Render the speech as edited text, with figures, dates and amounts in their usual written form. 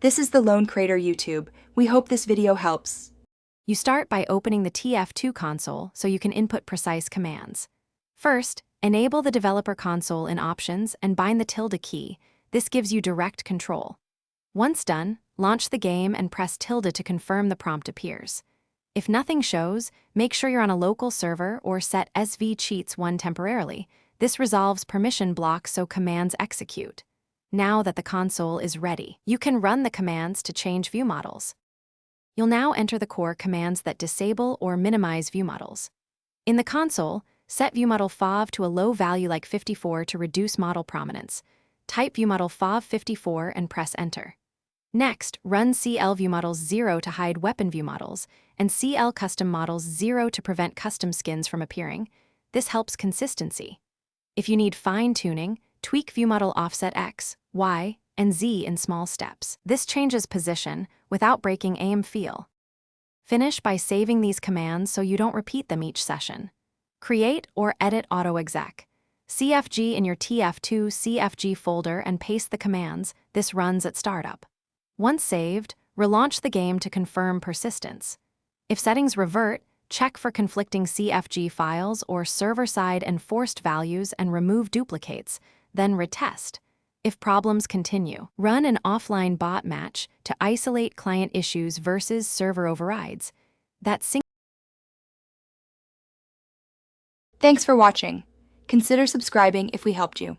This is the Lone Creator YouTube. We hope this video helps. You start by opening the Tf2 console so you can input precise commands. First, enable the developer console in Options and bind the tilde key. This gives you direct control. Once done, launch the game and press tilde to confirm the prompt appears. If nothing shows, make sure you're on a local server or set SV cheats 1 temporarily. This resolves permission blocks so commands execute. Now that the console is ready, you can run the commands to change view models. You'll now enter the core commands that disable or minimize view models. In the console, set viewmodel FOV to a low value like 54 to reduce model prominence. Type viewmodel FOV 54 and press enter. Next, run CL viewmodels 0 to hide weapon view models and CL custom models 0 to prevent custom skins from appearing. This helps consistency. If you need fine-tuning, tweak viewmodel offset X, Y, and Z in small steps. This changes position without breaking aim feel. Finish by saving these commands so you don't repeat them each session. Create or edit AutoExec. CFG in your Tf2 CFG folder and paste the commands. This runs at startup. Once saved, relaunch the game to confirm persistence. If settings revert, check for conflicting CFG files or server-side enforced values and remove duplicates, then retest. If problems continue, run an offline bot match to isolate client issues versus server overrides. Thanks for watching. Consider subscribing if we helped you.